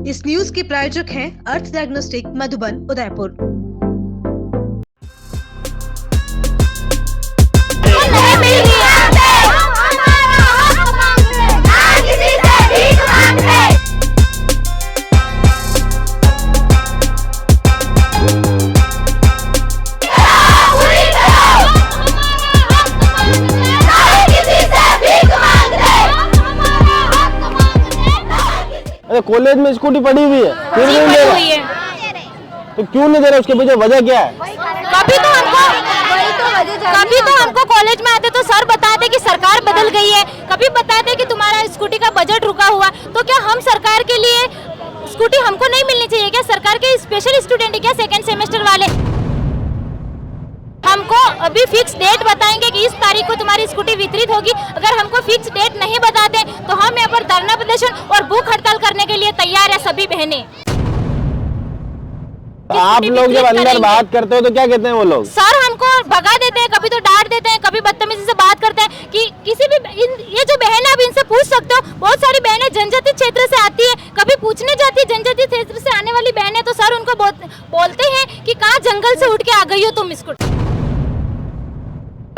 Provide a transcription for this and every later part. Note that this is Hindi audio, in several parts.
इस न्यूज के प्रायोजक हैं अर्थ डायग्नोस्टिक मधुबन उदयपुर। कॉलेज में स्कूटी पड़ी हुई है, क्यों नहीं दे रहे? तो क्यों नहीं दे रहे? उसके पीछे वजह क्या है? कभी तो हमको कॉलेज में आते तो सर बताते कि सरकार बदल गई है, कभी बताते कि तुम्हारा स्कूटी का बजट रुका हुआ। तो क्या हम सरकार के लिए स्कूटी हमको नहीं मिलनी चाहिए क्या? सरकार के स्पेशल स्टूडेंट है क्या सेकंड सेमेस्टर वाले? हमको अभी फिक्स डेट बताएंगे कि इस तारीख को तुम्हारी स्कूटी वितरित होगी। अगर हमको फिक्स डेट नहीं बताते तो हम यहाँ पर धरना प्रदर्शन और भूख हड़ताल करने के लिए तैयार है सभी बहनें। आप लोग जब अंदर बात करते हो तो क्या कहते हैं वो लोग? सर हमको भगा देते हैं, कभी तो डांट देते हैं, कभी बदतमीजी से बात करते हैं कि किसी भी ये जो बहन है आप इनसे पूछ सकते हो। बहुत सारी बहनें जनजातीय क्षेत्र से आती है, कभी पूछने जाती है जनजातीय क्षेत्र से आने वाली बहनें तो सर उनको बोलते हैं कि कहाँ जंगल से उठ के आ गई हो तुम स्कूटी।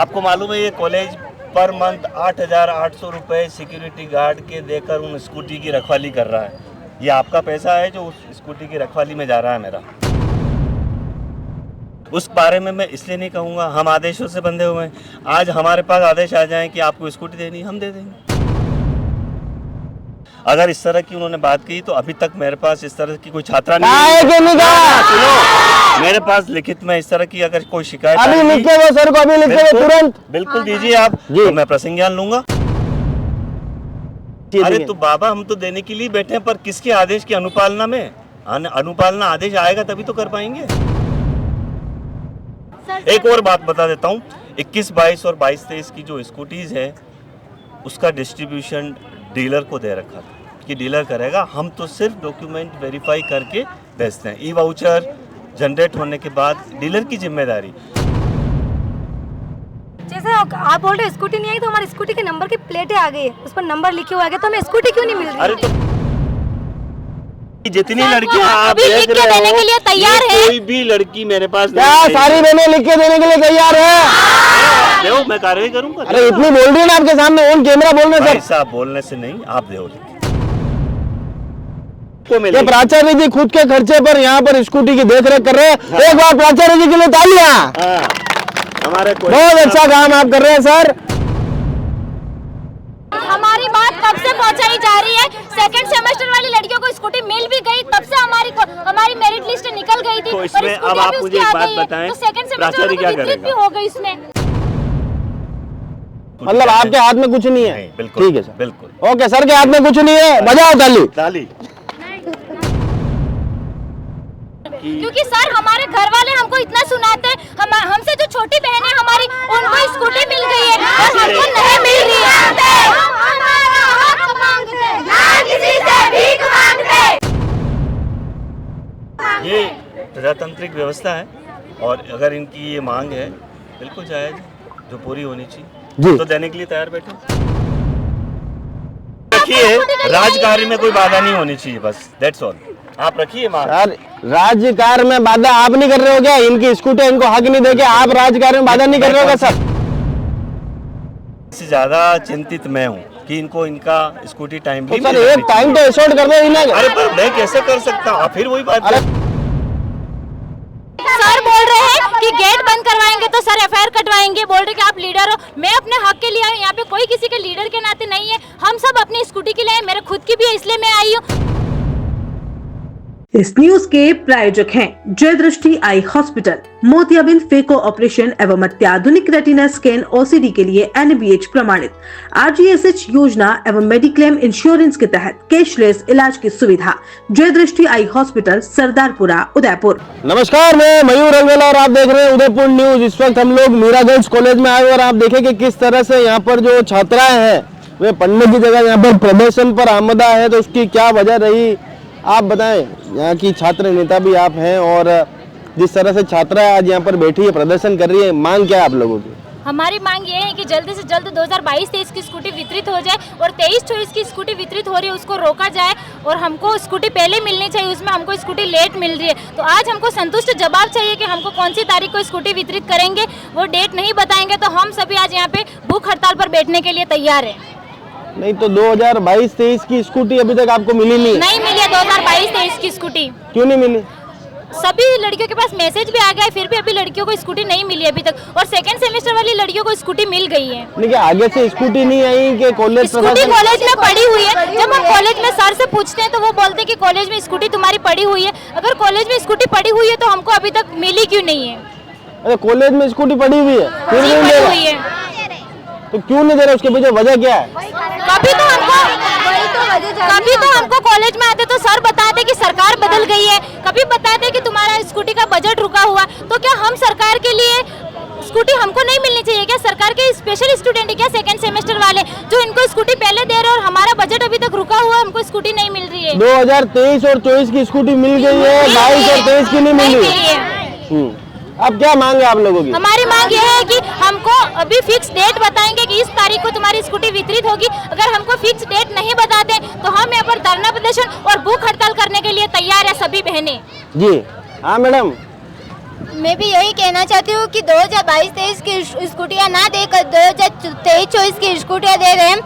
आपको मालूम है ये कॉलेज पर मंथ 8,800 रुपये सिक्योरिटी गार्ड के देकर उन स्कूटी की रखवाली कर रहा है। ये आपका पैसा है जो उस स्कूटी की रखवाली में जा रहा है मेरा। उस बारे में मैं इसलिए नहीं कहूँगा, हम आदेशों से बंधे हुए हैं। आज हमारे पास आदेश आ जाए कि आपको स्कूटी देनी, हम दे देंगे। अगर इस तरह की उन्होंने बात की तो अभी तक मेरे पास इस तरह की कोई छात्रा नहीं सुनो, मेरे पास लिखित में इस तरह की अगर कोई शिकायत अभी लिख के वो सर को अभी लिख के तुरंत बिल्कुल दीजिए आप, तो मैं प्रसंज्ञान लूंगा। अरे तो बाबा हम तो देने के लिए बैठे हैं, पर किसके आदेश की अनुपालना में? अनुपालना आदेश आएगा तभी तो कर पाएंगे। एक और बात बता देता हूँ, 21, 22 और 22-23 की जो स्कूटीज है उसका डिस्ट्रीब्यूशन डीलर को दे रखा था कि डीलर करेगा। हम तो सिर्फ डॉक्यूमेंट वेरीफाई करके भेजते हैं। ई वाउचर जनरेट होने के बाद डीलर की जिम्मेदारी। जैसे आप बोल रहे स्कूटी नहीं आई तो हमारी स्कूटी के नंबर की प्लेटें आ गई, उस पर नंबर लिखे हुए आ गए, तो हमें स्कूटी क्यों नहीं मिल रही? अरे तो जितनी लड़कियां आप देख रहे देने के लिए तैयार है, कोई भी लड़की मेरे पास नहीं, सारी बहनें लिख के देने के लिए तैयार है। देखो मैं कार्रवाई करूंगा। अरे इतनी बोल रही है ना आपके सामने, ऑन कैमरा बोलने से। ऐसा बोलने से नहीं, आप देखो ये प्राचार्य जी खुद के खर्चे पर यहाँ पर स्कूटी की देखरेख कर रहे हैं। हाँ। एक बार प्राचार्य जी के लिए तालियां। हमारे बहुत अच्छा काम आप कर रहे हैं सर। हमारी बात कब से पहुंचाई जा रही है? सेकंड सेमेस्टर वाली लड़कियों को स्कूटी मिल भी गई, तब से हमारी मेरिट लिस्ट निकल गई थी। तो इसमें अब आप मुझे एक बात बताएं, तो सेकंड सेमेस्टर क्या करेगा? भी हो गई इसमें। मतलब आपके हाथ में कुछ नहीं है? बिल्कुल ठीक है सर, बिल्कुल ओके सर के हाथ में कुछ नहीं है, बजाओ ताली। ताली। क्योंकि सर हमारे घर वाले हमको इतना सुनाते हैं, हमसे जो छोटी बहन है हमारी, उनको स्कूटी मिल गई है और हमको नहीं मिल रही है। ये प्रजातांत्रिक व्यवस्था है और अगर इनकी ये मांग है बिल्कुल जायज, जो पूरी होनी चाहिए, तो देने के लिए तैयार बैठे। रखिए, राजकार्य में कोई बाधा नहीं होनी चाहिए, बस दैट्स ऑल। आप रखिए मांग। सर राज्यकार्य में बाधा आप नहीं कर रहे हो क्या? इनकी स्कूटी इनको हक नहीं देके आप राज्यकार्य में बाधा नहीं कर रहे हो क्या सर? इससे ज्यादा चिंतित मैं हूँ कि इनको इनका स्कूटी टाइम तो सर एक टाइम तो एसोर्ट कर दो इन्हें। अरे पर मैं कैसे कर सकता हूँ? फिर वही बात। सर बोल रहे हैं कि गेट बंद करवाएंगे तो सर एफआईआर कटवाएंगे। बोल रहे कि आप लीडर हो, मैं अपने हक के लिए आई, यहाँ पे कोई किसी के लीडर के नाते नहीं है। हम सब अपनी स्कूटी के लिए, मेरे खुद की भी है, इसलिए मैं आई हूँ। इस न्यूज के प्रायोजक हैं जय दृष्टि आई हॉस्पिटल, मोतियाबिंद फेको ऑपरेशन एवं अत्याधुनिक रेटिना स्कैन ओसीडी के लिए NABH प्रमाणित, RGSH योजना एवं मेडिक्लेम इंश्योरेंस के तहत कैशलेस इलाज की सुविधा। जय दृष्टि आई हॉस्पिटल, सरदारपुरा, उदयपुर। नमस्कार, मैं मयूर रंगेला और आप देख रहे हैं उदयपुर न्यूज। इस वक्त हम लोग मीरा गर्ल्स कॉलेज में आए और आप देखें कि किस तरह से यहाँ पर जो छात्राएं हैं वे पढ़ने की जगह यहाँ पर प्रदर्शन पर आमदा है, तो उसकी क्या वजह रही आप बताएं। यहाँ की छात्र नेता भी आप हैं और जिस तरह से छात्रा आज यहाँ पर बैठी है, प्रदर्शन कर रही है, मांग क्या है आप लोगों की? हमारी मांग ये है कि जल्द से जल्द 2022-23 की स्कूटी वितरित हो जाए और 23-24 की स्कूटी वितरित हो रही है उसको रोका जाए और हमको स्कूटी पहले मिलनी चाहिए, उसमें हमको स्कूटी लेट मिल रही है। तो आज हमको संतुष्ट जवाब चाहिए कि हमको कौन सी तारीख को स्कूटी वितरित करेंगे, वो डेट नहीं बताएंगे तो हम सभी आज यहाँ पे भूख हड़ताल पर बैठने के लिए तैयार है। नहीं तो 2022-23 की स्कूटी अभी तक आपको मिली नहीं मिली है 2022-23 की स्कूटी। क्यों नहीं मिली? सभी लड़कियों के पास मैसेज भी आ गया है, फिर भी अभी लड़कियों को स्कूटी नहीं मिली अभी तक, और सेकंड सेमेस्टर वाली लड़कियों को स्कूटी मिल गई है। लेकिन आगे से स्कूटी नहीं आई कि कॉलेज स्कूटी कॉलेज में पड़ी हुई है। जब हम कॉलेज में सर से पूछते हैं तो वो बोलते हैं कि कॉलेज में स्कूटी तुम्हारी पड़ी हुई है। अगर कॉलेज में स्कूटी पड़ी हुई है तो हमको अभी तक मिली क्यों नहीं है? अरे कॉलेज में स्कूटी पड़ी हुई है फिर जी, नहीं दे पड़ी रहे। हुई है। तो क्यों नहीं दे रहे, उसके पीछे वजह क्या है? कभी तो हमको कॉलेज में आते तो सर बताते कि सरकार बदल गई है, कभी बताते कि तुम्हारा स्कूटी का बजट रुका हुआ। तो क्या हम सरकार के लिए स्कूटी हमको नहीं मिलनी चाहिए क्या? सरकार के स्पेशल स्टूडेंट है क्या सेकंड सेमेस्टर वाले जो इनको स्कूटी पहले दे रहे हैं और हमारा बजट अभी तक रुका हुआ है, हमको स्कूटी नहीं मिल रही है। 2023 और 24 की स्कूटी मिल गई है, 22 और 23 की नहीं मिली। अब क्या मांग है आप लोगों की? हमारी मांग यह है कि हमको अभी फिक्स डेट बताएंगे कि इस तारीख को तुम्हारी स्कूटी वितरित होगी। अगर हमको फिक्स डेट नहीं बताते तो हम यहाँ पर धरना प्रदर्शन और भूख हड़ताल करने के लिए तैयार है सभी बहनें। जी हाँ मैडम, मैं भी यही कहना चाहती हूँ कि 2022-23 की स्कूटियाँ ना देकर 2023-24 की स्कूटियाँ दे रहे हैं।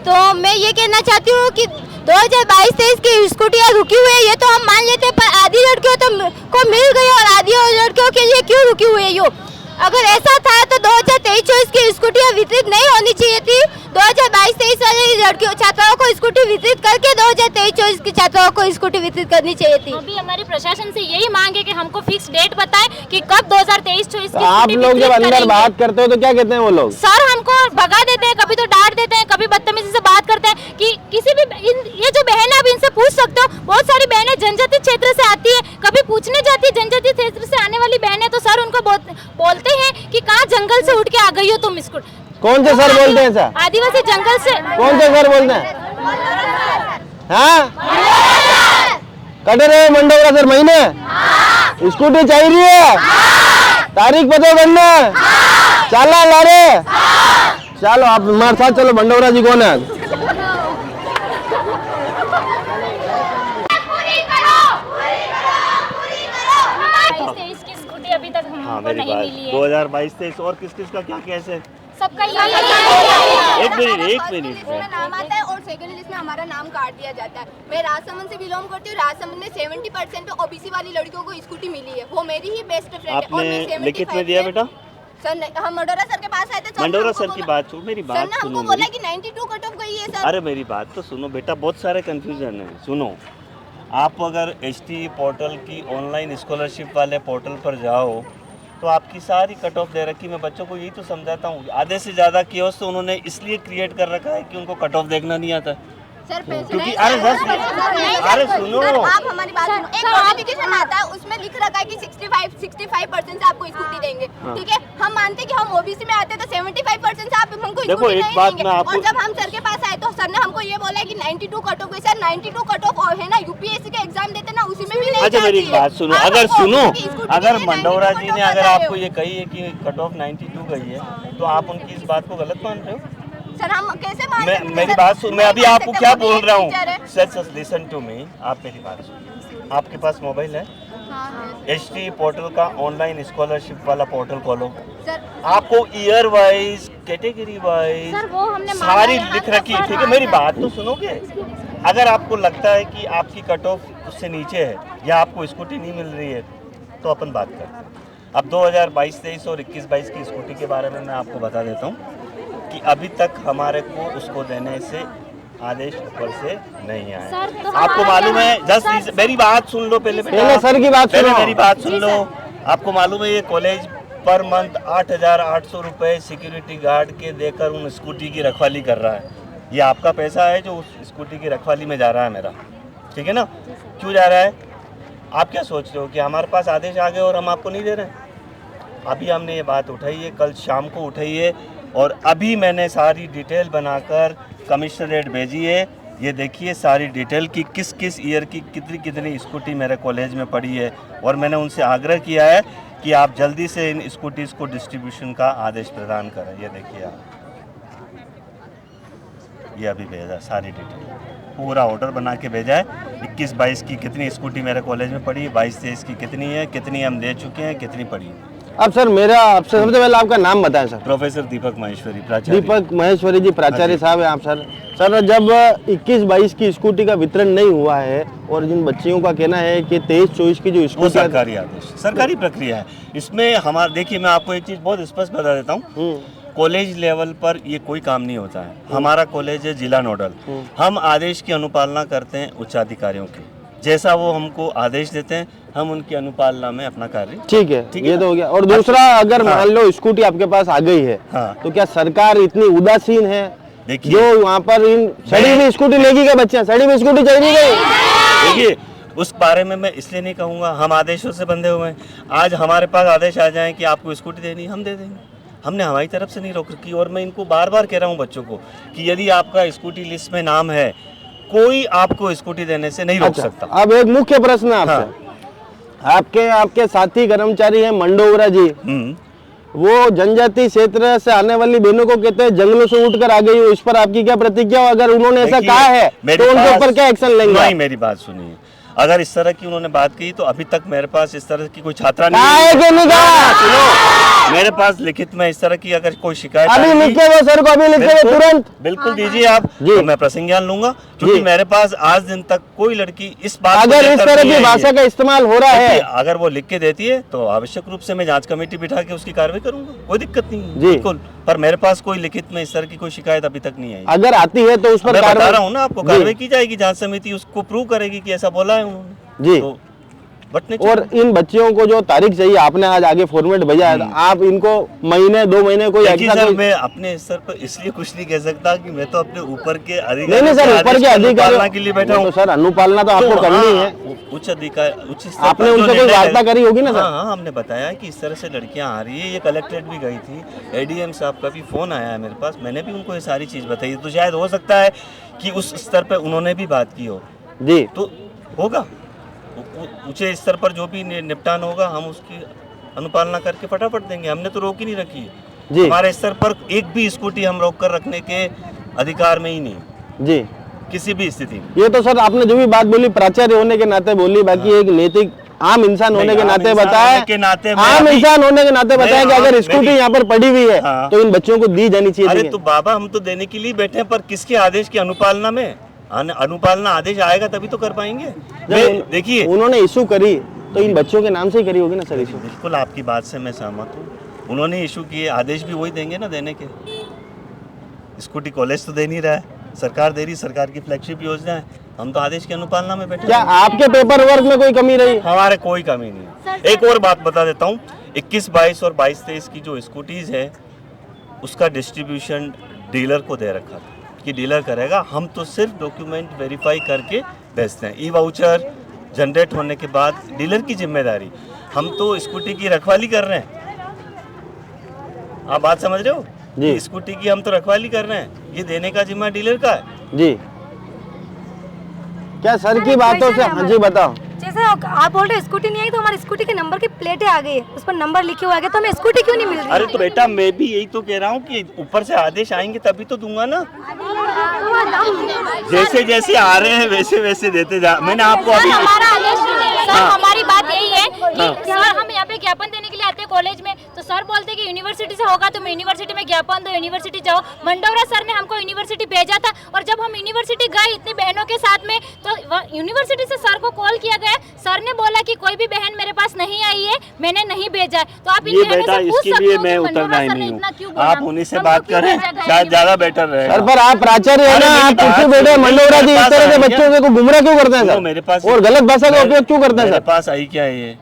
तो मैं ये कहना चाहती हूँ कि 2022-23 की स्कूटियाँ रुकी हुई है ये तो हम मान लेते हैं, पर आधी लड़कियों को मिल गई और आधी लड़कियों के लिए क्यों रुकी हुई है यो? अगर ऐसा था तो 2023-24 की स्कूटियाँ वितरित नहीं होनी चाहिए थी। 2022-23 वाली लड़कियों छात्राओं को स्कूटी वितरित करके 2023-24 की छात्राओं को स्कूटी वितरित करनी चाहिए थी। अभी हमारी प्रशासन से यही मांग है कि हमको फिक्स डेट बताएं कि कब 2023-24 तो आप लोग जब अंदर बात करते हो तो क्या कहते हैं वो लोग? सर हमको भगा देते हैं, कभी तो डांट देते हैं, कभी बदतमीजी से बात करते हैं कि किसी भी ये जो बहन है आप इनसे पूछ सकते हो। बहुत सारी बहनें जनजाति क्षेत्र से आती है, कभी पूछने जाती है जनजाति क्षेत्र से आने वाली बहनें तो सर उनको बोलते हैं कि कहाँ जंगल से उठ के आ गई हो तुम इसको। कौन से सर बोलते हैं सर? आदिवासी जंगल से। कौन से सर बोलते हैं? हाँ कटे रहे मंडोरा सर महीने स्कूटी चाहिए, तारीख पता करना, चला ला रे चलो आप हमारे साथ चलो। मंडोरा जी कौन है? इसकी स्कूटी अभी तक हाँ हमको मेरी नहीं बात मिली है। 2022-23 और किस किस का क्या केस है? सबका एक मिनट इसमें नाम आता है और सेकंड लिस्ट में हमारा नाम काट दिया जाता है। मैं राजसमंद से बिलोंग करती हूँ। राजसमंद में 70% पे ओबीसी वाली लड़कियों को स्कूटी मिली है, वो मेरी ही बेस्ट फ्रेंड है। और मैं आपने लिखित में दिया बेटा? सर हम मंडोरा सर के पास आए थे तो मंडोरा हमको सर की बोला- बात सुनो, मेरी सर बात ने सुनो हमको बोला मेरी। कि 92 कट ऑफ गई है सर। अरे मेरी बात तो सुनो बेटा, बहुत सारे कंफ्यूजन है। सुनो, आप अगर HT पोर्टल की ऑनलाइन स्कॉलरशिप वाले पोर्टल पर जाओ तो आपकी सारी कट ऑफ दे रखी। मैं बच्चों को यही तो समझाता हूँ, आधे से ज़्यादा कियोस्क तो उन्होंने इसलिए क्रिएट कर रखा है कि उनको कट ऑफ देखना नहीं आता। सर क्योंकि अरे अरे सुनो, आप हमारी बात सुनो। एक नोटिफिकेशन आता है उसमें लिख रखा है कि 65% से आपको स्कूटी देंगे। ठीक है, हम मानते हैं कि हम ओबीसी में आते हैं तो 75% से आप हमको देखो, स्कूटी एक नहीं बात देंगे। मैं आपको- और जब हम सर के पास आए तो सर ने हमको ये बोला है कि 92 कट ऑफ गई। सर 92 कट ऑफ है ना, यूपीएससी के एग्जाम देते ना उसी में भी नहीं अच्छा मेरी एक जाती है। बात सुनो, आप अगर हमको सुनो, OBC की स्कूटी अगर देंगे, मंडोरा 92 जी कट ने ऑफ अगर बता रहे आपको हो। ये कही है कि कट ऑफ 92 गई है तो आप उनकी इस बात को गलत मान रहे हो। सर हम कैसे मान सकते हैं, मेरी सर? बात सुन, मैं अभी नहीं मान आपको सकते, क्या वो भी बोल एक रहा हूँ। टीचर है। सच लिसन टू मी, आप मेरी बात सुनिए। आपके पास मोबाइल है? HT पोर्टल का ऑनलाइन स्कॉलरशिप वाला पोर्टल खोलो। सर आपको year wise, category wise sir वो हमने माना सारी यहाँ लिख पे, रखी है। पर ठीक है, मेरी बात तो सुनोगे? अगर आपको लगता है कि आपकी कट ऑफ उससे नीचे है या आपको स्कूटी नहीं मिल रही है तो अपन बात करते हैं। अब 2022-23 और 21-22 की स्कूटी के बारे में मैं आपको बता देता हूँ कि अभी तक हमारे को उसको देने से आदेश ऊपर से नहीं आया। सर, तो आपको हमारा मालूम है, क्या- जस्ट मेरी बात सुन लो पहले बेटा। पहले सर की बात पहले सुनो। मेरी बात सुन जी लो। सर। आपको मालूम है ये कॉलेज पर मंथ 8,800 रुपये सिक्योरिटी गार्ड के देकर उन स्कूटी की रखवाली कर रहा है। ये आपका पैसा है जो उस स्कूटी की रखवाली में जा रहा है मेरा, ठीक है ना? क्यों जा रहा है? आप क्या सोच रहे हो कि हमारे पास आदेश आ गए और हम आपको नहीं दे रहे हैं? अभी हमने ये बात उठाई है, कल शाम को उठाई है और अभी मैंने सारी डिटेल बनाकर कमिश्नरेट भेजी है ये देखिए सारी डिटेल की किस किस ईयर की कितनी कितनी स्कूटी मेरे कॉलेज में पड़ी है, और मैंने उनसे आग्रह किया है कि आप जल्दी से इन स्कूटीज़ को डिस्ट्रीब्यूशन का आदेश प्रदान करें। ये देखिए आप, ये अभी भेजा सारी डिटेल, पूरा ऑर्डर बना के भेजा है। 21-22 की कितनी स्कूटी मेरे कॉलेज में पड़ी है, 22-23 की कितनी है, कितनी हम दे चुके हैं, कितनी पड़ी है। अब सर मेरा आपसे सबसे पहले आपका नाम बताएं सर। प्रोफेसर दीपक महेश्वरी, प्राचार्य। दीपक महेश्वरी जी, प्राचार्य साहब हैं आप सर। सर जब 21-22 की स्कूटी का वितरण नहीं हुआ है और जिन बच्चियों का कहना है कि 23-24 की जो वो स्कूटी सरकारी आदेश, सरकारी प्रक्रिया है। इसमें हमारा देखिए, मैं आपको एक चीज़ बहुत स्पष्ट बता देता हूँ, कॉलेज लेवल पर ये कोई काम नहीं होता है। हमारा कॉलेज है जिला नोडल, हम आदेश की अनुपालना करते हैं उच्चाधिकारियों की, जैसा वो हमको आदेश देते हैं हम उनकी अनुपालना में अपना कार्य। ठीक है, ये तो हो गया। और दूसरा, अगर मान लो स्कूटी आपके पास आ गई है, तो क्या सरकार इतनी उदासीन है देखिए जो वहाँ पर इन सड़ी हुई स्कूटी लेगी क्या? बच्चे सड़ी हुई स्कूटी चाहिए गई? देखिए उस बारे में मैं इसलिए नहीं कहूँगा, हम आदेशों से बंधे हुए हैं। आज हमारे पास आदेश आ जाए कि आपको स्कूटी देनी, हम दे देंगे, हमने हमारी तरफ से नहीं रोक रखी। और मैं इनको बार बार कह रहा हूँ बच्चों को कि यदि आपका स्कूटी लिस्ट में नाम है, कोई आपको स्कूटी देने से नहीं रोक सकता। अब एक मुख्य प्रश्न आपसे, आपके साथी कर्मचारी हैं मंडोवरा जी, वो जनजाति क्षेत्र से आने वाली बहनों को कहते हैं जंगलों से उठकर आ गई हो, इस पर आपकी क्या प्रतिक्रिया हो? अगर उन्होंने ऐसा कहा है तो उनके ऊपर क्या एक्शन लेंगे? नहीं, मेरी बात सुनिए, अगर इस तरह की उन्होंने बात की तो अभी तक मेरे पास इस तरह की कोई छात्रा नहीं सुनो, मेरे पास लिखित में इस तरह की अगर कोई शिकायत अभी लिखे हुए सर को, अभी लिखे हुए तुरंत बिल्कुल दीजिए आप, तो मैं प्रसंज्ञान लूंगा, क्योंकि मेरे पास आज दिन तक कोई लड़की इस बात अगर इस तरह की भाषा का इस्तेमाल हो रहा है, अगर वो लिख के देती है तो आवश्यक रूप से मैं जांच कमेटी बिठा के उसकी कार्रवाई करूंगा, कोई दिक्कत नहीं है बिल्कुल। पर मेरे पास कोई लिखित में इस तरह की कोई शिकायत अभी तक नहीं आई। अगर आती है तो उस पर मैं बता रहा हूँ ना आपको, कार्रवाई की जाएगी, जांच समिति उसको प्रूव करेगी कि ऐसा बोला है उन्होंने जी। तो और इन बच्चियों को जो तारीख चाहिए, आपने आज आगे फॉर्मेट भेजा है, आप इनको महीने 2 महीने कोई सर मैं अपने स्तर पर इसलिए कुछ नहीं कह सकता कि मैं तो अपने ऊपर के अधिकारी नहीं सर, ऊपर के अधिकारी के लिए बैठा हूँ। तो सर अनुपालना तो आपको करनी है, उच्च अधिकारी, उच्च स्तर आपने उनसे कोई वार्ता करी होगी ना सर? हाँ, हमने बताया कि इस तरह से लड़कियां आ रही है, ये कलेक्ट्रेट भी गई थी, एडीएम साहब का भी फोन आया है मेरे पास, मैंने भी उनको ये सारी चीज बताई। तो शायद हो सकता है कि उस स्तर पर उन्होंने भी बात की हो जी, तो होगा ऊंचे स्तर पर जो भी निपटान होगा हम उसकी अनुपालना करके फटाफट देंगे। हमने तो रोक ही नहीं रखी है जी। हमारे स्तर पर एक भी स्कूटी हम रोक कर रखने के अधिकार में ही नहीं जी, किसी भी स्थिति में। ये तो सर आपने जो भी बात बोली प्राचार्य होने के नाते बोली, बाकी एक नैतिक आम इंसान होने के नाते बताया, आम इंसान होने के नाते बताया कि अगर स्कूटी यहाँ पर पड़ी हुई है तो इन बच्चों को दी जानी चाहिए। अरे तो बाबा हम तो देने के लिए बैठे हैं, पर किसके आदेश की अनुपालना में? अनुपालना आदेश आएगा तभी तो कर पाएंगे। देखिए उन्होंने इशू करी तो इन बच्चों के नाम से ही करी होगी ना सर इशू? बिल्कुल आपकी बात से मैं सहमत हूँ, उन्होंने इशू किए, आदेश भी वही देंगे ना देने के। स्कूटी कॉलेज तो दे नहीं रहा है, सरकार दे रही, सरकार की फ्लैगशिप योजना है, हम तो आदेश की अनुपालना में बैठे। क्या आपके पेपर वर्क में कोई कमी रही? हमारे कोई कमी नहीं। एक और बात बता देता हूँ, 21-22 और 22-23 की जो स्कूटीज है उसका डिस्ट्रीब्यूशन डीलर को दे रखा था कि डीलर करेगा, हम तो सिर्फ डॉक्यूमेंट वेरीफाई करके भेजते हैं। ई वाउचर जनरेट होने के बाद डीलर की जिम्मेदारी, हम तो स्कूटी की रखवाली कर रहे हैं। आप बात समझ रहे हो जी? स्कूटी की हम तो रखवाली कर रहे हैं, ये देने का जिम्मा डीलर का है जी। क्या सर की बातों से? हाँ जी बताओ। जैसे आप बोल रहे स्कूटी नहीं आई तो हमारी स्कूटी के नंबर की प्लेटें आ गई, उस पर नंबर लिखे हुए आ गए, तो हमें स्कूटी क्यों नहीं मिल रही? अरे तो बेटा मैं भी यही तो कह रहा हूँ कि ऊपर से आदेश आएंगे तभी तो दूंगा ना, जैसे जैसे आ रहे हैं वैसे वैसे देते जा। मैंने आपको अभी सर हमारी बात यही है कि सर हम यहाँ पे ज्ञापन देने के लिए आते हैं कॉलेज में, तो सर बोलते हैं कि यूनिवर्सिटी से होगा तो मैं यूनिवर्सिटी में ज्ञापन दो, यूनिवर्सिटी जाओ। मंडोवरा सर ने हमको यूनिवर्सिटी भेजा था और जब हम यूनिवर्सिटी गए इतनी बहनों के साथ में तो यूनिवर्सिटी से सर को कॉल किया गया, सर ने बोला कि कोई भी बहन मेरे पास नहीं आई है, मैंने नहीं भेजा है। तो आप ये बेटा इसके लिए मैं उतरना ही नहीं हूँ, आप उन्हीं से बात करें शायद ज्यादा बेटर रहे। सर पर आप प्राचार्य है ना, आप कुछ बैठे मंडोवरा जी इस तरह के बच्चों को गुमराह क्यों करते हैं सर? मेरे पास और गलत भाषा का उपयोग क्यों करते हैं सर? मेरे पास आई क्या है ये?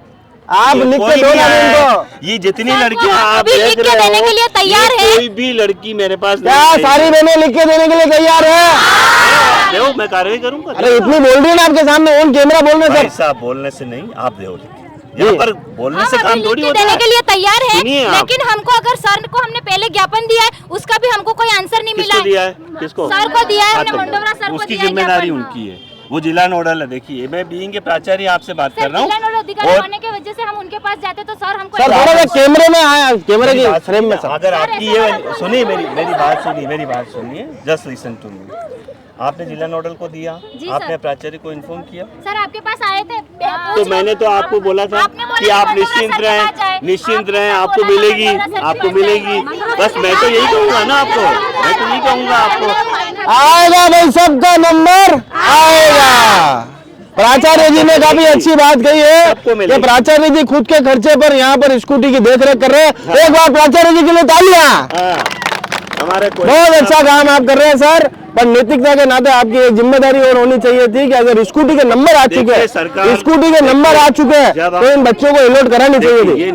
आप लिख के दो ना इनको। ये जितनी लड़कियां आप देख रहे देने के लिए तैयार है, कोई भी लड़की मेरे पास क्या सारी बहनें लिख के देने के लिए तैयार है? देखो मैं कार्रवाई करूंगा। अरे इतनी बोल रही है ना आपके सामने, ऑन कैमरा बोल रहे सर सर। साहब बोलने से नहीं, आप देखो यहाँ पर बोलने से हम काम अभी थोड़ी लिख के होता देने है। के लिए तैयार है, सुनिए आप। लेकिन हमको अगर सर को हमने पहले ज्ञापन दिया है उसका भी हमको कोई आंसर नहीं मिला किसको है। दिया है? किसको? सर को दिया है, हाँ, हमने तो मंडोरा सर को उसकी दिया है जिम्मेदारी ज्ञापन। उनकी है, वो जिला नोडल है। देखिए मैं बीइंग के प्राचार्य आपसे बात कर सर रहा जिला नोडल हूँ अधिकारी और होने की वजह से हम उनके पास जाते तो सर हमको सर थोड़ा सा कैमरे में आया, कैमरे मेरी की बात फ्रेम में सुनिए, सर। अगर आपकी ये सुनिए मेरी बात सुनिए, जस्ट लिसन टू मी। आपने जिला नोडल को दिया, जी आपने सर। प्राचार्य को इन्फॉर्म किया, सर आपके पास आए थे तो मैंने तो आपको बोला था आपने बोला कि कि आप मंडोरा निश्चिंत सर के पास जाए। रहें, निश्चिंत आपने रहें, तो आपको बोला मिलेगी, मंडोरा सर के आपको पास मिलेगी। जाए। बस मैं तो यही कहूँगा ना आपको, मैं तो यही कहूँगा आपको। आएगा भाई, सबका नंबर आएगा। प्राचार्य जी ने काफी अच्छी बात कही है सबको कि मिलेगा। प्राचार्य जी खुद के खर्चे पर यहाँ पर स्कूटी की देखरेख कर रहे हैं। एक बार प्राचार्य जी के लिए तालियां। हाँ, हमारे बहुत अच्छा काम आप कर रहे हैं सर, पर नैतिकता के नाते आपकी एक जिम्मेदारी और होनी चाहिए थी कि अगर स्कूटी के नंबर आ चुके देखिए, सरकार- हैं, स्कूटी के नंबर आ चुके हैं, जब तो इन बच्चों को अलर्ट करानी चाहिए थी। ये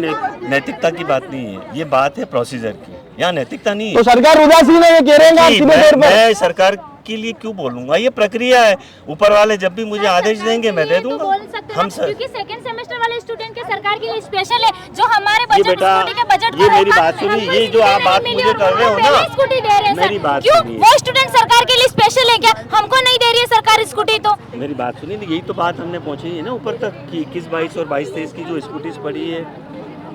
नैतिकता की बात नहीं है, ये बात है प्रोसीजर की, यहाँ नैतिकता नहीं तो है। सरकार उदासीन है, ये कह रहे हैं आप जी, सीधे तौर पर। मैं सरकार के लिए क्यों बोलूंगा, ये प्रक्रिया है, ऊपर वाले जब भी मुझे आदेश देंगे मैं दे दूंगा। बोल सकते हैं हम हम सर क्योंकि सेकंड सेमेस्टर वाले स्टूडेंट के सरकार के लिए स्पेशल है, जो हमारे ये बजट बेटा, स्कूटी के बजट ये को मेरी रोका, बात सुनिए, हमको ये जो स्कूटी आप नहीं बात मिली मुझे और कर रहे हो हम ना, पहले स्कूटी दे रहे हैं मेरी सर। बात क्यों सुनिए। वो स्टूडेंट सरकार के लिए स्पेशल है क्या? हमको नहीं दे रही है सरकार स्कूटी तो। मेरी बात सुनिए, यही तो बात हमने पहुंची है ना ऊपर तक कि 21, 22 और 22-23 की जो स्कूटीज पड़ी है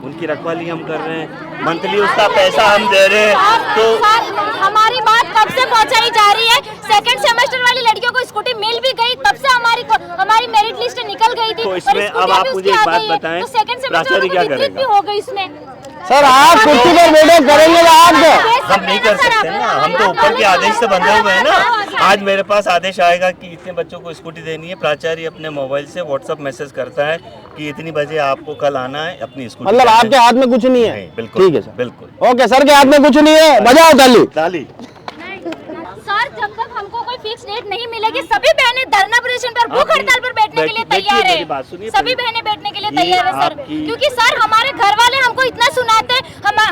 उनकी रखवाली हम कर रहे हैं, मंथली उसका पैसा हम दे रहे हैं। तो सर, हमारी बात कब से पहुंचाई जा रही है? सेकंड सेमेस्टर वाली लड़कियों को स्कूटी मिल भी गई, तब से हमारी मेरिट लिस्ट निकल गई थी तो और इसमें स्कूटी अब आप अभी मुझे उसकी एक आ बात गई है। बताएं, तो सेकंड सेमेस्टर प्राचार्य क्या भी करेगा? हो गई इसमें। सर आप कुर्सी पर बैठे करेंगे तो आप हम नहीं कर सकते ना, हम तो ऊपर के आदेश से बंधे हुए हैं ना। आज मेरे पास आदेश आएगा कि इतने बच्चों को स्कूटी देनी है, प्राचार्य अपने मोबाइल से व्हाट्सएप मैसेज करता है कि इतनी बजे आपको कल आना है, अपनी स्कूटी मतलब लेने। आपके हाथ में कुछ नहीं है? नहीं, बिल्कुल ठीक है सर, बिल्कुल। ओके सर के हाथ में कुछ नहीं है, बजाओ ताली। ताली। सर जब तक हमको कोई फिक्स डेट नहीं मिलेगी, सभी बहनें धरना प्रदर्शन पर, भूख हड़ताल पर बैठने के लिए तैयार मेरी बात है। सुनिए, सभी बहनें बैठने के लिए ये तैयार है सर, आपकी- क्योंकि सर हमारे घर वाले हमको इतना सुनाते हैं,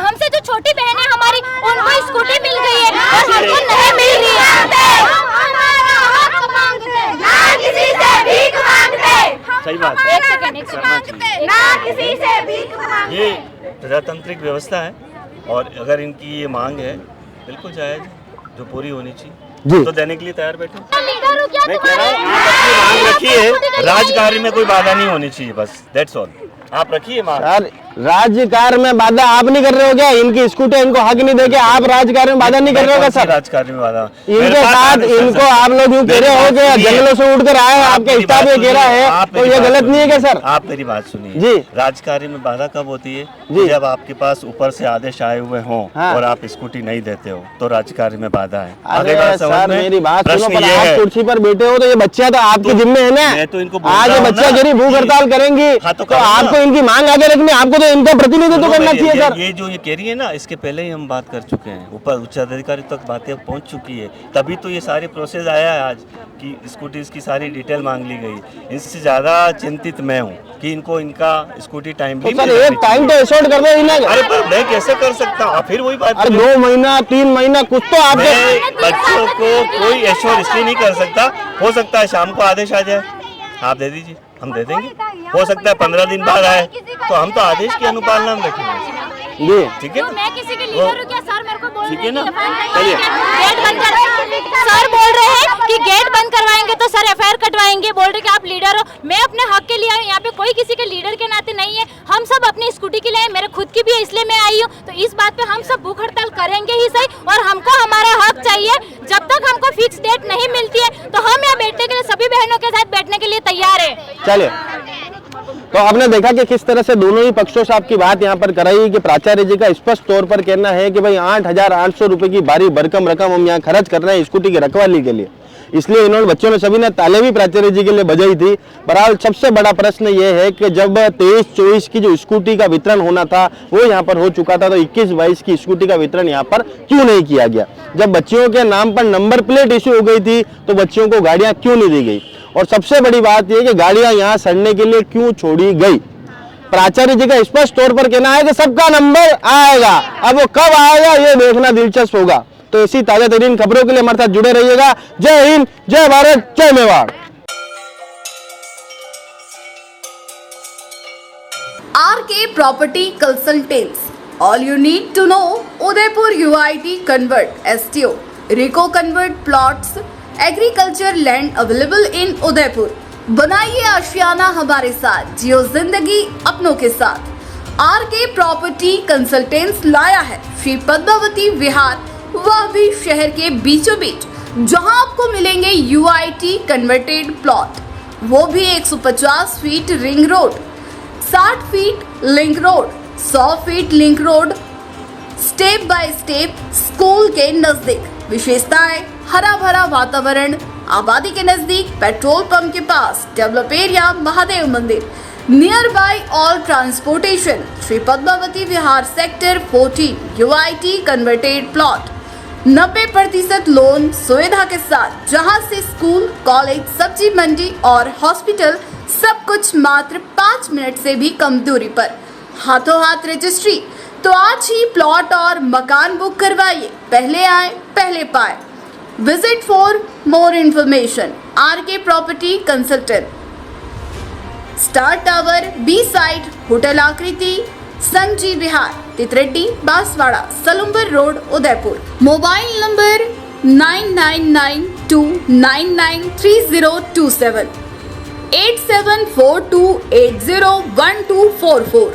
हमसे जो छोटी बहनें हमारी उनको स्कूटी मिल गई है और हमको नहीं मिल रही है। सही बात एक सेकंड करना चाहिए। ये प्रजातांत्रिक व्यवस्था है और अगर इनकी ये मांग है बिल्कुल जायज है, जो पूरी होनी जी। चाहिए, तो देने के लिए तैयार बैठे। लीडर हो क्या मैं कह रहा हूँ आप अपनी मांग रखिए, राजकार्य में कोई बाधा नहीं होनी चाहिए, बस दैट्स ऑल। आप रखिए मांग। सर राज्यकार में बाधा आप नहीं कर रहे हो क्या? इनकी स्कूटी इनको हक नहीं देके आप राजकार्य में बाधा नहीं कर रहे हो क्या सर? राजकार्य में बाधा इनके साथ इनको आप लोग यूँ कह रहे हो कि जंगलों से उठकर आए हैं, आपके स्टाफ ये कह रहा है, तो ये गलत नहीं है क्या सर? आप मेरी बात सुनिए जी। राजकार्य में बाधा कब होती है? जी। जब आपके पास ऊपर से आदेश आए हुए हों हाँ। और आप स्कूटी नहीं देते हो तो राजकार्य में बाधा है। अरे बात समझ सर में? मेरी बात सुनो, प्रश्न पर ये आप है। कुर्सी पर बैठे हो तो ये बच्चियां तो आपके जिम्मे है मैं तो इनको ना। बोल आज रहा ये हूं बच्चियां ना गरीब भूख कि- हड़ताल करेंगी हाँ, तो तो करो ना। आपको इनकी मांग आगे रखनी, आपको तो इनका प्रतिनिधित्व सुनो, करना चाहिए सर। ये जो ये कह रही है ना, इसके पहले ही हम बात कर चुके हैं, ऊपर उच्च अधिकारी तक बातें पहुंच चुकी है, तभी तो ये सारे प्रोसेस आया है आज कि स्कूटीज की सारी डिटेल मांग ली गई। इससे ज्यादा चिंतित मैं हूँ कि इनको इनका स्कूटी टाइम तो भी सर मिल एक जानी टाइम तो चाहिए। एसोर्ट कर दो इन्हें। अरे पर मैं कैसे कर सकता हूँ? फिर वही बात अरे 2 महीना 3 महीना कुछ तो आपके मैं बच्चों को कोई एश्योर इसलिए नहीं कर सकता, हो सकता है शाम को आदेश आ जाए, आप दे दीजिए, हम दे देंगे। हो सकता है 15 दिन बाद आए, तो हम तो आदेश की अनुपालना में रखेंगे। जी ठीक है तो ना? मैं किसी के लीडर हूँ क्या? सर मेरे को बोल ठीक रहे है ना? हैं कि FIR चलिए। गेट बंद कर, सर बोल रहे हैं कि गेट बंद करवाएंगे तो सर FIR कटवाएंगे, बोल रहे कि आप लीडर हो। मैं अपने हक के लिए आई हूँ, यहाँ पे कोई किसी के लीडर के नाते नहीं है, हम सब अपनी स्कूटी के लिए आए, मेरे खुद की भी है इसलिए मैं आई हूँ। तो इस बात पे हम सब भूख हड़ताल करेंगे ही सही, और हमको हमारा हक चाहिए। जब तक हमको फिक्स डेट नहीं मिलती है तो हम यहाँ बैठने के लिए, सभी बहनों के साथ बैठने के लिए तैयार है। चलिए, तो आपने देखा कि किस तरह से दोनों ही पक्षों से आपकी बात यहाँ पर कराई कि प्राचार्य जी का स्पष्ट तौर पर कहना है कि भाई 8,800 रुपए की भारी भरकम रकम हम यहाँ खर्च कर रहे हैं स्कूटी की रखवाली के लिए, इसलिए इन्होंने बच्चों ने सभी ने ताले भी प्राचार्य जी के लिए बजाई थी। बहरहाल सबसे बड़ा प्रश्न ये है कि जब 23-24 की जो स्कूटी का वितरण होना था वो यहाँ पर हो चुका था, तो 21-22 की स्कूटी का वितरण यहाँ पर क्यों नहीं किया गया? जब बच्चियों के नाम पर नंबर प्लेट इश्यू हो गई थी तो बच्चियों को गाड़ियां क्यों नहीं दी गई? और सबसे बड़ी बात यह कि गाड़ियां यहाँ सड़ने के लिए क्यों छोड़ी गई? प्राचार्य जी का स्पष्ट तौर पर कहना है कि सबका नंबर आएगा, अब वो कब आएगा ये देखना दिलचस्प होगा। तो ऐसी ताजा तरीन खबरों के लिए हमारे साथ जुड़े रहिएगा। जय हिंद, जय भारत, जय Mewar. RK Property Consultants. All you need to know, Udaipur UIT Convert STO, Rico Convert Plots, Agriculture Land available in Udaipur. बनाइए आशियाना हमारे साथ, जियो जिंदगी अपनों के साथ। RK Property Consultants लाया है श्री पद्मावती विहार, वह भी शहर के बीचों बीच, जहां आपको मिलेंगे UIT कन्वर्टेड प्लॉट, वो भी 150 feet ring road, 60 feet link road, 100 feet link road, step by step school के नजदीक। विशेषताएं: हरा भरा वातावरण, आबादी के नजदीक, पेट्रोल पंप के पास, डेवलप एरिया, महादेव मंदिर, near by all transportation. Shri Padmavati Vihar sector 14 UIT converted plot, 90% loan सुविधा के साथ, जहां से स्कूल, कॉलेज, सब्जी मंडी और हॉस्पिटल सब कुछ मात्र 5 मिनट से भी कम दूरी पर। हाथों हाथ रजिस्ट्री। तो आज ही प्लॉट और मकान बुक करवाइए, पहले आए पहले पाए। Visit for more information RK property consultant, star tower, B side, hotel Aakriti, Sanjeev Vihar, Titardi, Banswara, Salumbar road, Udaipur. Mobile number 9992993027, 8742801244।